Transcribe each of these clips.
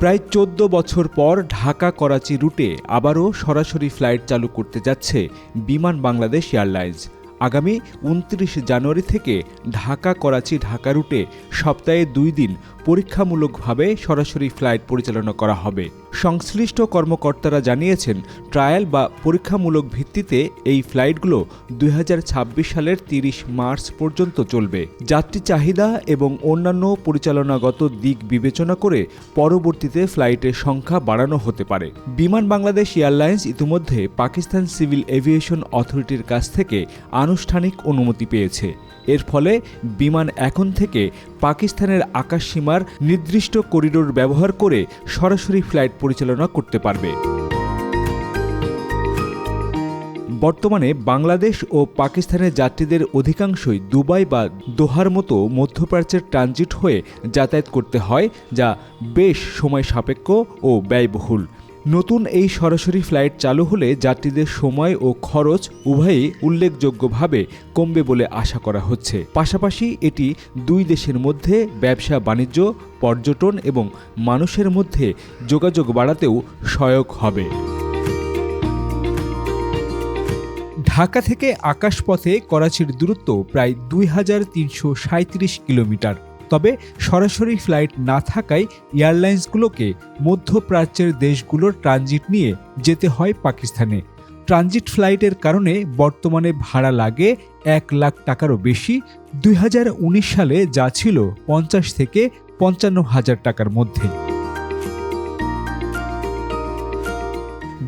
প্রায় ১৪ বছর পর ঢাকা করাচি রুটে আবারও সরাসরি ফ্লাইট চালু করতে যাচ্ছে বিমান বাংলাদেশ এয়ারলাইন্স। আগামী ২৯ জানুয়ারি থেকে ঢাকা করাচি ঢাকা রুটে সপ্তাহে ২ দিন পরীক্ষামূলকভাবে সরাসরি ফ্লাইট পরিচালনা করা হবে। সংশ্লিষ্ট কর্মকর্তারা জানিয়েছেন, ট্রায়াল বা পরীক্ষামূলক ভিত্তিতে এই ফ্লাইটগুলো ২০২৬ সালের ৩০ মার্চ পর্যন্ত চলবে। যাত্রী চাহিদা এবং অন্যান্য পরিচালনাগত দিক বিবেচনা করে পরবর্তীতে ফ্লাইটের সংখ্যা বাড়ানো হতে পারে। বিমান বাংলাদেশ এয়ারলাইন্স ইতিমধ্যে পাকিস্তান সিভিল এভিয়েশন অথরিটির কাছ থেকে আনুষ্ঠানিক অনুমতি পেয়েছে। এর ফলে বিমান এখন থেকে পাকিস্তানের আকাশসীমার নির্দিষ্ট করিডোর ব্যবহার করে সরাসরি ফ্লাইট পরিচালনা করতে পারবে। বর্তমানে বাংলাদেশ ও পাকিস্তানের যাত্রীদের অধিকাংশই দুবাই বা দোহার মতো মধ্যপ্রাচ্যের ট্রানজিট হয়ে যাতায়াত করতে হয়, যা বেশ সময় সাপেক্ষ ও ব্যয়বহুল। নতুন এই সরাসরি ফ্লাইট চালু হলে যাত্রীদের সময় ও খরচ উভয়ই উল্লেখযোগ্যভাবে কমবে বলে আশা করা হচ্ছে। পাশাপাশি এটি দুই দেশের মধ্যে ব্যবসা বাণিজ্য, পর্যটন এবং মানুষের মধ্যে যোগাযোগ বাড়াতেও সহায়ক হবে। ঢাকা থেকে আকাশপথে করাচির দূরত্ব প্রায় ২৩৩৭ কিলোমিটার। তবে সরাসরি ফ্লাইট না থাকায় এয়ারলাইন্সগুলোকে মধ্যপ্রাচ্যের দেশগুলোর ট্রানজিট নিয়ে যেতে হয় পাকিস্তানে। ট্রানজিট ফ্লাইটের কারণে বর্তমানে ভাড়া লাগে ১ লাখ টাকারও বেশি। ২০১৯ সালে যা ছিল ৫০ থেকে ৫৫ হাজার টাকার মধ্যে।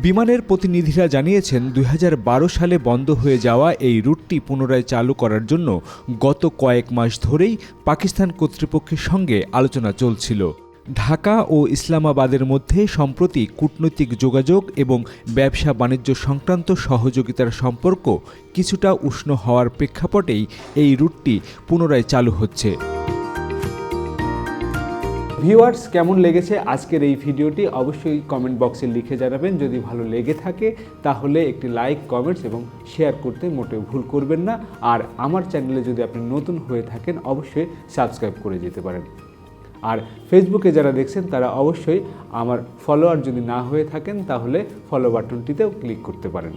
বিমানের প্রতিনিধিরা জানিয়েছেন, ২০১২ সালে বন্ধ হয়ে যাওয়া এই রুটটি পুনরায় চালু করার জন্য গত কয়েক মাস ধরেই পাকিস্তান কর্তৃপক্ষের সঙ্গে আলোচনা চলছিল। ঢাকা ও ইসলামাবাদের মধ্যে সম্প্রতি কূটনৈতিক যোগাযোগ এবং ব্যবসা বাণিজ্য সংক্রান্ত সহযোগিতার সম্পর্ক কিছুটা উষ্ণ হওয়ার প্রেক্ষাপটেই এই রুটটি পুনরায় চালু হচ্ছে। ভিউয়ার্স, কেমন লেগেছে আজকের এই ভিডিওটি অবশ্যই কমেন্ট বক্সে লিখে জানাবেন। যদি ভালো লেগে থাকে তাহলে একটি লাইক, কমেন্টস এবং শেয়ার করতে মোটেও ভুল করবেন না। আর আমার চ্যানেলে যদি আপনি নতুন হয়ে থাকেন অবশ্যই সাবস্ক্রাইব করে যেতে পারেন। আর ফেসবুকে যারা দেখছেন তারা অবশ্যই আমার ফলোয়ার যদি না হয়ে থাকেন তাহলে ফলো বাটনটিতেও ক্লিক করতে পারেন।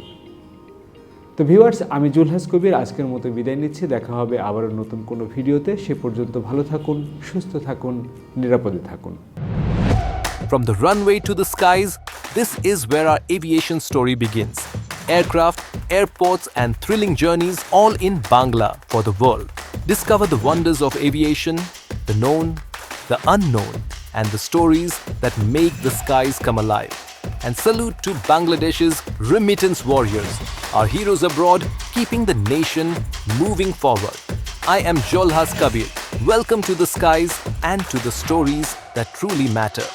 তো ভিউয়ার্স, আমি জুলহাস কবির আজকের মতো বিদায় নিচ্ছি। দেখা হবে আবারও নতুন কোনো ভিডিওতে। সে পর্যন্ত ভালো থাকুন, সুস্থ থাকুন, নিরাপদে থাকুন। From the runway to the skies, this is where our aviation story begins. Aircraft, airports and thrilling journeys all in Bangla for the world. Discover the wonders of aviation, the known, the unknown and the stories that make the skies come alive. And salute to Bangladesh's remittance warriors, our heroes abroad keeping the nation moving forward. I am Jolhas Kabir. Welcome to the skies and to the stories that truly matter.